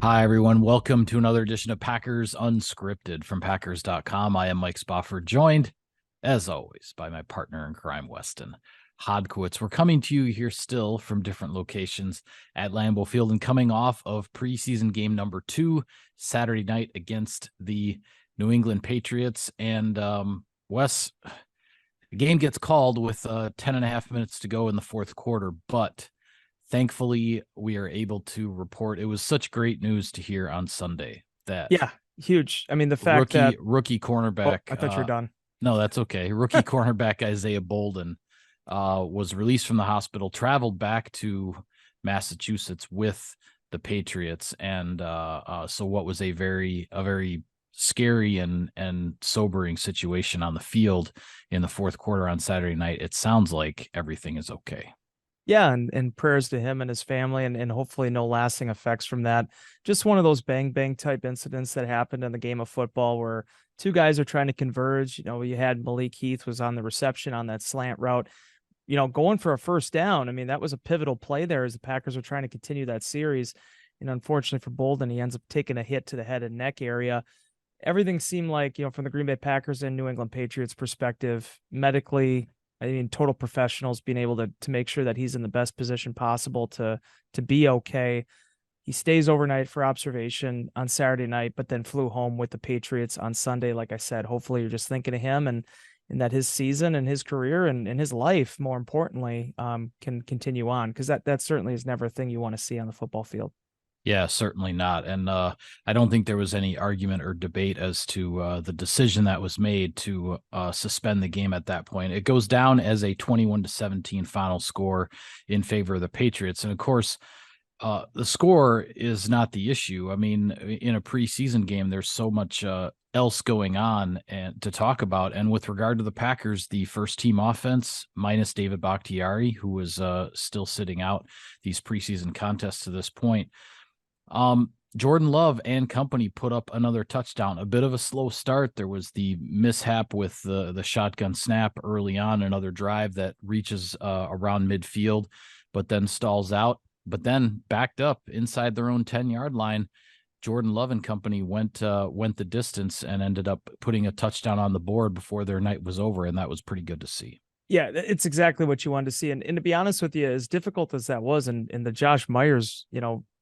Hi, everyone. Welcome to another edition of Packers Unscripted from Packers.com. I am Mike Spofford, joined, as always, by my partner in crime, Weston Hodkowitz. We're coming to you here still from different locations at Lambeau Field and coming off of preseason game number 2, Saturday night against the New England Patriots. And Wes, the game gets called with 10 and a half minutes to go in the fourth quarter, but thankfully, we are able to report it was such great news to hear on Sunday that Yeah, huge. I mean, the fact that rookie cornerback. I thought you were done. No, that's okay. Rookie cornerback Isaiah Bolden was released from the hospital, traveled back to Massachusetts with the Patriots, and so what was a very scary and sobering situation on the field in the fourth quarter on Saturday night. It sounds like everything is okay. Yeah, and prayers to him and his family, and hopefully no lasting effects from that. Just one of those bang bang type incidents that happened in the game of football where two guys are trying to converge. You know, you had Malik Heath was on the reception on that slant route, going for a first down. I mean, that was a pivotal play there as the Packers are trying to continue that series. And unfortunately for Bolden, he ends up taking a hit to the head and neck area. Everything seemed like, from the Green Bay Packers and New England Patriots perspective, medically, I mean, total professionals being able to make sure that he's in the best position possible to be okay. He stays overnight for observation on Saturday night, but then flew home with the Patriots on Sunday. Like I said, hopefully you're just thinking of him and that his season and his career and his life, more importantly, can continue on, because that certainly is never a thing you want to see on the football field. Yeah, certainly not. And I don't think there was any argument or debate as to the decision that was made to suspend the game at that point. It goes down as a 21-17 final score in favor of the Patriots. And of course, the score is not the issue. I mean, in a preseason game, there's so much else going on and to talk about. And with regard to the Packers, the first team offense, minus David Bakhtiari, who was still sitting out these preseason contests to this point, Jordan Love and company put up another touchdown. A bit of a slow start. There was the mishap with the shotgun snap early on, another drive that reaches around midfield, but then stalls out, but then backed up inside their own 10-yard line. Jordan Love and company went the distance and ended up putting a touchdown on the board before their night was over, and that was pretty good to see. Yeah, it's exactly what you wanted to see. And to be honest with you, as difficult as that was, and the Josh Myers,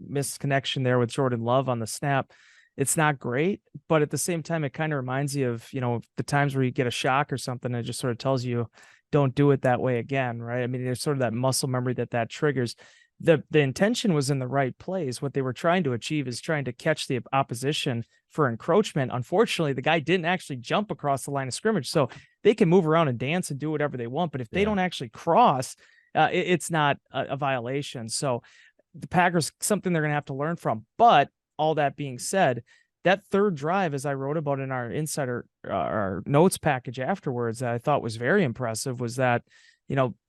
missed connection there with Jordan Love on the snap, it's not great. But at the same time, it kind of reminds you of, the times where you get a shock or something. It just sort of tells you, don't do it that way again, right? I mean, there's sort of that muscle memory that triggers. The intention was in the right place. What they were trying to achieve is trying to catch the opposition for encroachment. Unfortunately, the guy didn't actually jump across the line of scrimmage, so they can move around and dance and do whatever they want. But if they don't actually cross, it's not a violation. So the Packers, something they're going to have to learn from. But all that being said, that third drive, as I wrote about in our insider our notes package afterwards, that I thought was very impressive, was that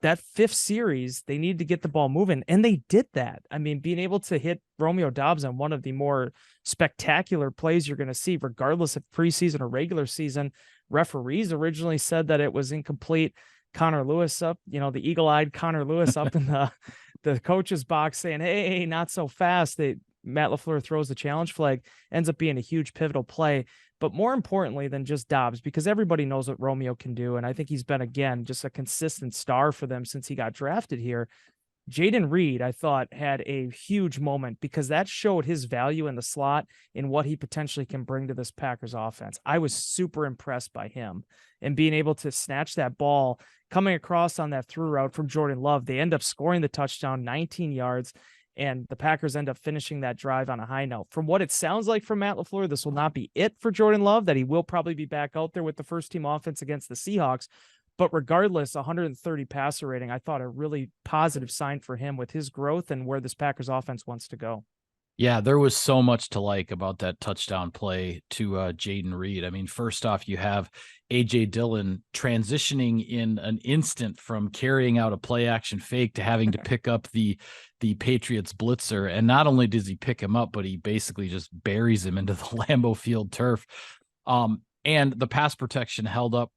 that fifth series, they needed to get the ball moving, and they did that. I mean, being able to hit Romeo Doubs on one of the more spectacular plays you're going to see, regardless of preseason or regular season. Referees originally said that it was incomplete. Connor Lewis up, the eagle-eyed Connor Lewis up in the coach's box saying, hey, not so fast. Matt LaFleur throws the challenge flag, ends up being a huge pivotal play. But more importantly than just Dobbs, because everybody knows what Romeo can do, and I think he's been, again, just a consistent star for them since he got drafted here. Jayden Reed, I thought, had a huge moment, because that showed his value in the slot and what he potentially can bring to this Packers offense. I was super impressed by him and being able to snatch that ball coming across on that through route from Jordan Love. They end up scoring the touchdown, 19 yards. And the Packers end up finishing that drive on a high note. From what it sounds like from Matt LaFleur, this will not be it for Jordan Love, that he will probably be back out there with the first team offense against the Seahawks. But regardless, 130 passer rating, I thought a really positive sign for him with his growth and where this Packers offense wants to go. Yeah, there was so much to like about that touchdown play to Jayden Reed. I mean, first off, you have A.J. Dillon transitioning in an instant from carrying out a play action fake to having to pick up the Patriots blitzer. And not only does he pick him up, but he basically just buries him into the Lambeau Field turf. And the pass protection held up,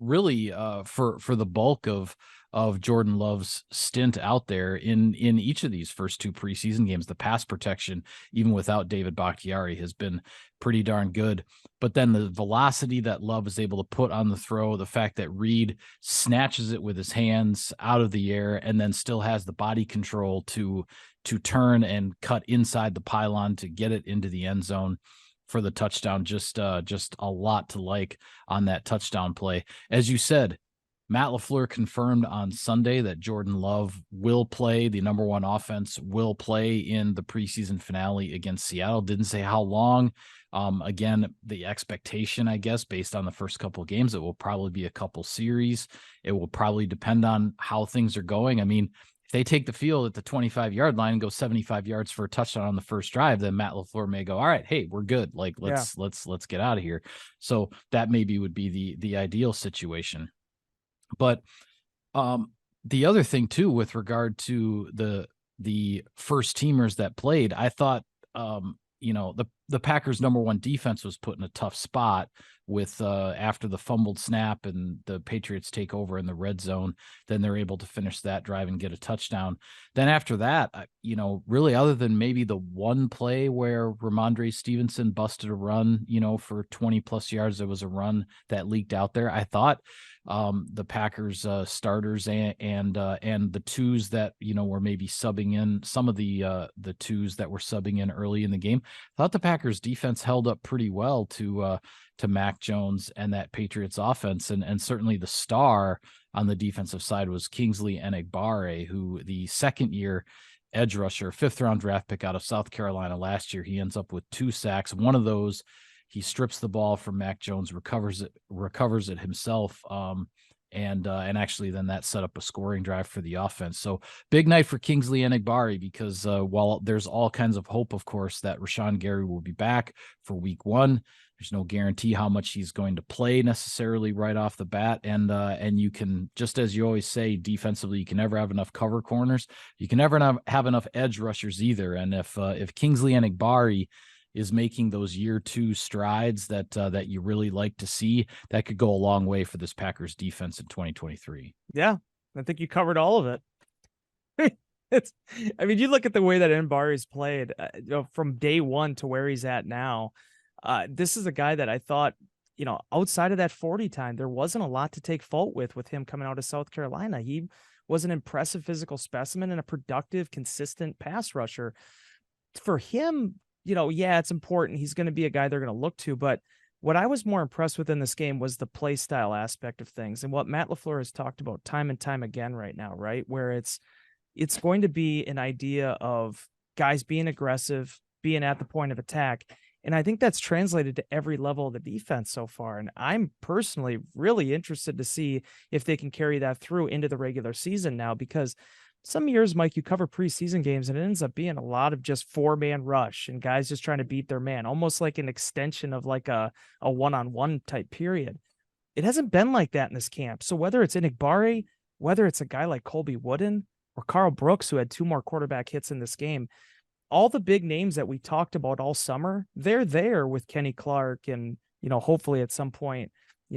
really for the bulk of of Jordan Love's stint out there in each of these first 2 preseason games. The pass protection, even without David Bakhtiari, has been pretty darn good. But then the velocity that Love is able to put on the throw, the fact that Reed snatches it with his hands out of the air and then still has the body control to turn and cut inside the pylon to get it into the end zone for the touchdown. Just a lot to like on that touchdown play. As you said, Matt LaFleur confirmed on Sunday that Jordan Love will play. The number 1 offense will play in the preseason finale against Seattle. Didn't say how long. Again, the expectation, I guess, based on the first couple of games, it will probably be a couple series. It will probably depend on how things are going. I mean, if they take the field at the 25-yard line and go 75 yards for a touchdown on the first drive, then Matt LaFleur may go, all right, hey, we're good. Like, let's get out of here. So that maybe would be the ideal situation. But the other thing too, with regard to the first teamers that played, I thought, the Packers' number 1 defense was put in a tough spot with after the fumbled snap and the Patriots take over in the red zone. Then they're able to finish that drive and get a touchdown. Then after that, really other than maybe the one play where Ramondre Stevenson busted a run, for 20 plus yards, there was a run that leaked out there. I thought the Packers starters and the twos that were maybe subbing in, some of the twos that were subbing in early in the game, I thought the Packers defense held up pretty well to Mac Jones and that Patriots offense, and certainly the star on the defensive side was Kingsley Enagbare, who the second-year edge rusher, 5th-round draft pick out of South Carolina last year. He ends up with 2 sacks. One of those, he strips the ball from Mac Jones, recovers it himself, and actually then that set up a scoring drive for the offense. So big night for Kingsley Enagbare, because while there's all kinds of hope, of course, that Rashawn Gary will be back for week 1, there's no guarantee how much he's going to play necessarily right off the bat. And you can, just as you always say, defensively, you can never have enough cover corners. You can never have enough edge rushers either. And if Kingsley Enagbare is making those year 2 strides that you really like to see, that could go a long way for this Packers defense in 2023. Yeah, I think you covered all of it. You look at the way that Enagbare played from day 1 to where he's at now. This is a guy that I thought, outside of that 40 time, there wasn't a lot to take fault with him coming out of South Carolina. He was an impressive physical specimen and a productive, consistent pass rusher. For him, it's important. He's going to be a guy they're going to look to. But what I was more impressed with in this game was the play style aspect of things, and what Matt LaFleur has talked about time and time again right now, right? Where it's going to be an idea of guys being aggressive, being at the point of attack. And I think that's translated to every level of the defense so far. And I'm personally really interested to see if they can carry that through into the regular season now, because some years, Mike, you cover preseason games and it ends up being a lot of just 4-man rush and guys just trying to beat their man, almost like an extension of like a one-on-one type period. It hasn't been like that in this camp. So whether it's Enagbare, whether it's a guy like Colby Wooden or Carl Brooks, who had 2 more quarterback hits in this game, all the big names that we talked about all summer, they're there with Kenny Clark and, hopefully at some point,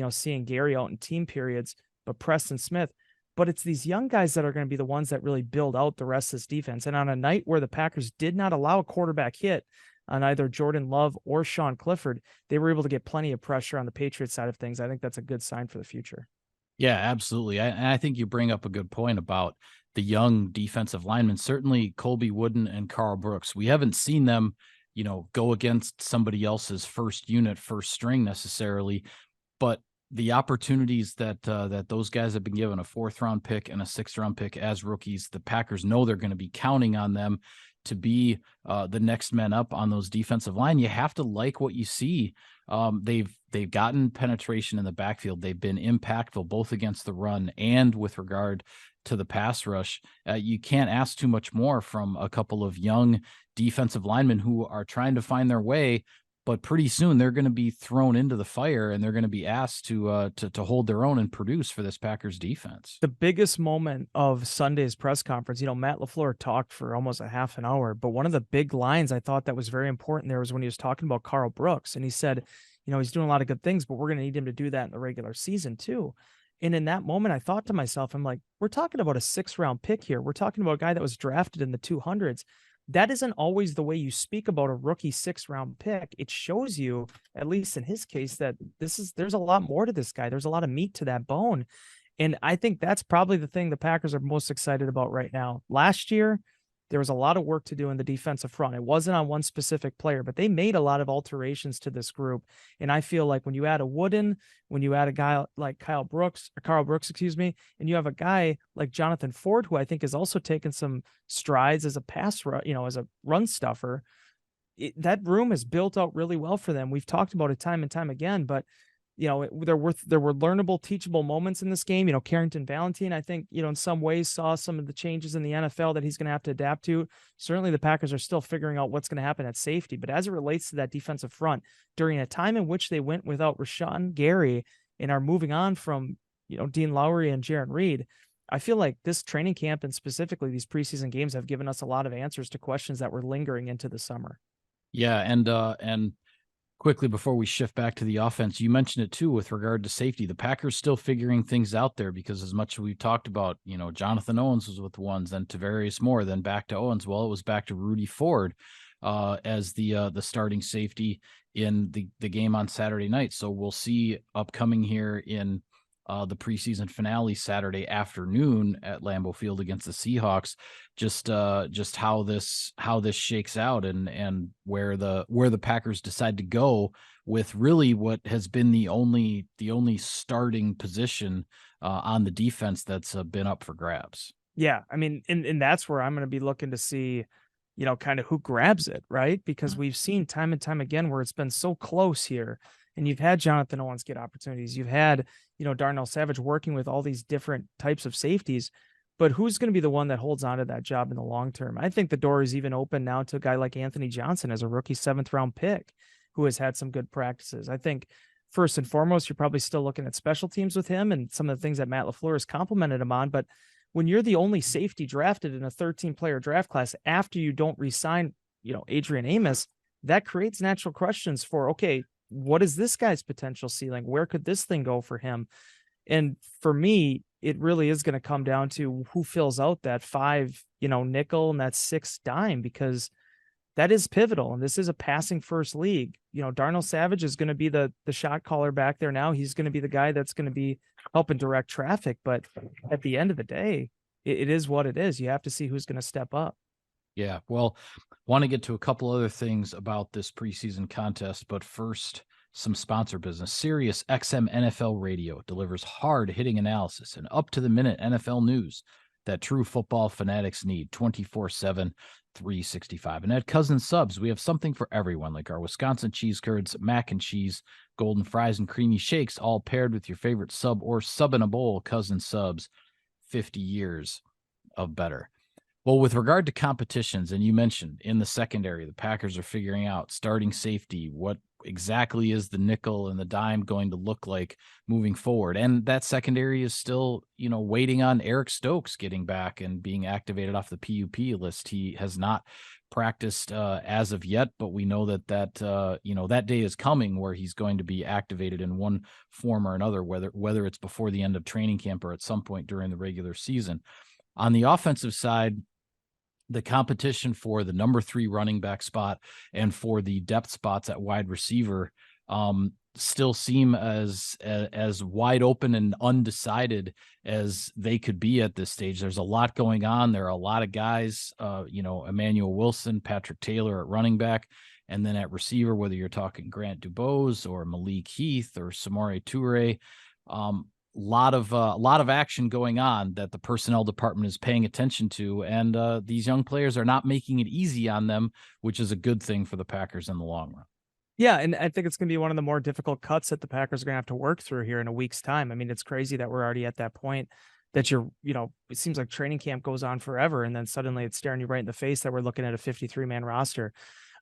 seeing Gary out in team periods, but Preston Smith. But it's these young guys that are going to be the ones that really build out the rest of this defense. And on a night where the Packers did not allow a quarterback hit on either Jordan Love or Sean Clifford, they were able to get plenty of pressure on the Patriots side of things. I think that's a good sign for the future. Yeah, absolutely. I think you bring up a good point about the young defensive linemen. Certainly Colby Wooden and Carl Brooks. We haven't seen them, go against somebody else's first unit, first string necessarily, but the opportunities that those guys have been given, a 4th-round pick and a 6th-round pick as rookies, the Packers know they're going to be counting on them to be the next men up on those defensive line. You have to like what you see. They've gotten penetration in the backfield. They've been impactful both against the run and with regard to the pass rush. You can't ask too much more from a couple of young defensive linemen who are trying to find their way, but pretty soon they're going to be thrown into the fire and they're going to be asked to hold their own and produce for this Packers defense. The biggest moment of Sunday's press conference, Matt LaFleur talked for almost a half an hour, but one of the big lines I thought that was very important there was when he was talking about Carl Brooks. And he said, he's doing a lot of good things, but we're going to need him to do that in the regular season too. And in that moment, I thought to myself, I'm like, we're talking about a 6th-round pick here. We're talking about a guy that was drafted in the 200s. That isn't always the way you speak about a rookie 6th-round pick. It shows you, at least in his case, that there's a lot more to this guy. There's a lot of meat to that bone. And I think that's probably the thing the Packers are most excited about right now. Last year, there was a lot of work to do in the defensive front. It wasn't on one specific player, but they made a lot of alterations to this group. And I feel like when you add a Wooden, when you add a guy like Carl Brooks, excuse me, and you have a guy like Jonathan Ford, who I think has also taken some strides as a pass run, as a run stuffer, that room is built out really well for them. We've talked about it time and time again, but there were learnable, teachable moments in this game. Carrington Valentine, I think, in some ways saw some of the changes in the NFL that he's going to have to adapt to. Certainly the Packers are still figuring out what's going to happen at safety, but as it relates to that defensive front, during a time in which they went without Rashawn Gary and are moving on from, Dean Lowry and Jaron Reed, I feel like this training camp and specifically these preseason games have given us a lot of answers to questions that were lingering into the summer. Yeah. And quickly before we shift back to the offense, you mentioned it too with regard to safety. The Packers still figuring things out there, because as much as we've talked about, Jonathan Owens was with ones, then Tavarius Moore, then back to Owens. Well, it was back to Rudy Ford as the starting safety in the game on Saturday night. So we'll see upcoming here in the preseason finale Saturday afternoon at Lambeau Field against the Seahawks, just how this shakes out and where the Packers decide to go with really what has been the only starting position on the defense that's been up for grabs. Yeah, I mean, and that's where I'm going to be looking to see, kind of who grabs it, right? Because we've seen time and time again where it's been so close here. And you've had Jonathan Owens get opportunities. You've had, Darnell Savage working with all these different types of safeties. But who's going to be the one that holds on to that job in the long term? I think the door is even open now to a guy like Anthony Johnson as a rookie 7th-round pick who has had some good practices. I think first and foremost, you're probably still looking at special teams with him and some of the things that Matt LaFleur has complimented him on. But when you're the only safety drafted in a 13-player draft class after you don't re-sign, Adrian Amos, that creates natural questions for, okay, what is this guy's potential ceiling? Where could this thing go for him? And for me, it really is going to come down to who fills out that 5, nickel and that 6 dime, because that is pivotal. And this is a passing first league. Darnell Savage is going to be the shot caller back there now. He's going to be the guy that's going to be helping direct traffic. But at the end of the day, it is what it is. You have to see who's going to step up. Yeah, well, want to get to a couple other things about this preseason contest, but first, some sponsor business. Sirius XM NFL Radio delivers hard-hitting analysis and up-to-the-minute NFL news that true football fanatics need 24/7, 365. And at Cousins Subs, we have something for everyone, like our Wisconsin cheese curds, mac and cheese, golden fries, and creamy shakes, all paired with your favorite sub or sub in a bowl. Cousins Subs, 50 years of better. Well, with regard to competitions, and you mentioned in the secondary, the Packers are figuring out starting safety. What exactly is the nickel and the dime going to look like moving forward? And that secondary is still, waiting on Eric Stokes getting back and being activated off the PUP list. He has not practiced as of yet, but we know that that day is coming where he's going to be activated in one form or another, whether it's before the end of training camp or at some point during the regular season. On the offensive side, the competition for the number 3 running back spot and for the depth spots at wide receiver still seem as wide open and undecided as they could be at this stage. There's a lot going on. There are a lot of guys, Emmanuel Wilson, Patrick Taylor at running back, and then at receiver, whether you're talking Grant Dubose or Malik Heath or Samori Toure, lot of action going on that the personnel department is paying attention to, and these young players are not making it easy on them, which is a good thing for the Packers in the long run. Yeah, and I think it's going to be one of the more difficult cuts that the Packers are going to have to work through here in a week's time. I mean, it's crazy that we're already at that point that it seems like training camp goes on forever, and then suddenly it's staring you right in the face that we're looking at a 53-man roster.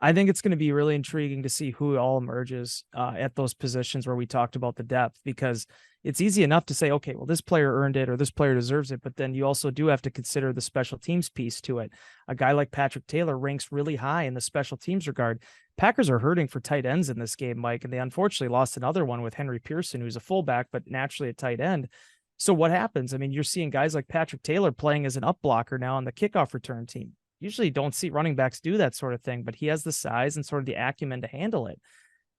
I think it's going to be really intriguing to see who all emerges at those positions where we talked about the depth, because it's easy enough to say, okay, well, this player earned it or this player deserves it. But then you also do have to consider the special teams piece to it. A guy like Patrick Taylor ranks really high in the special teams regard. Packers are hurting for tight ends in this game, Mike, and they unfortunately lost another one with Henry Pearson, who's a fullback, but naturally a tight end. So what happens? I mean, you're seeing guys like Patrick Taylor playing as an up blocker now on the kickoff return team. Usually don't see running backs do that sort of thing, but he has the size and sort of the acumen to handle it.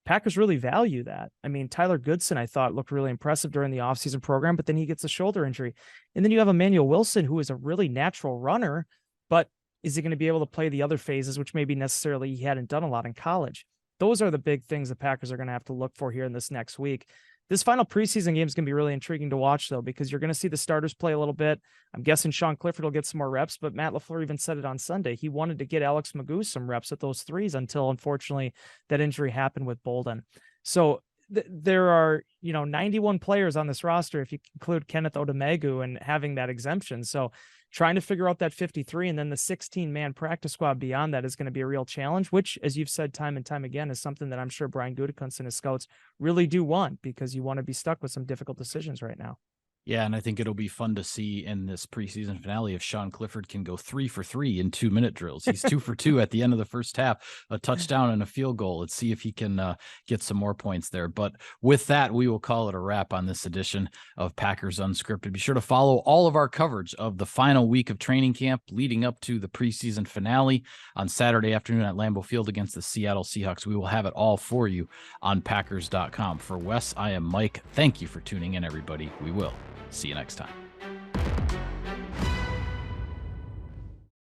Packers really value that. I mean, Tyler Goodson, I thought, looked really impressive during the offseason program, but then he gets a shoulder injury. And then you have Emmanuel Wilson, who is a really natural runner, but is he going to be able to play the other phases, which maybe necessarily he hadn't done a lot in college? Those are the big things the Packers are going to have to look for here in this next week. This final preseason game is going to be really intriguing to watch, though, because you're going to see the starters play a little bit. I'm guessing Sean Clifford will get some more reps, but Matt LaFleur even said it on Sunday. He wanted to get Alex Magoo some reps at those threes until, unfortunately, that injury happened with Bolden. So there are, 91 players on this roster if you include Kenneth Odemegu and having that exemption. So trying to figure out that 53 and then the 16-man practice squad beyond that is going to be a real challenge, which, as you've said time and time again, is something that I'm sure Brian Gutekunst and his scouts really do want, because you want to be stuck with some difficult decisions right now. Yeah, and I think it'll be fun to see in this preseason finale if Sean Clifford can go 3 for 3 in 2-minute drills. He's 2 for 2 at the end of the first half, a touchdown and a field goal. Let's see if he can get some more points there. But with that, we will call it a wrap on this edition of Packers Unscripted. Be sure to follow all of our coverage of the final week of training camp leading up to the preseason finale on Saturday afternoon at Lambeau Field against the Seattle Seahawks. We will have it all for you on Packers.com. For Wes, I am Mike. Thank you for tuning in, everybody. We will see you next time.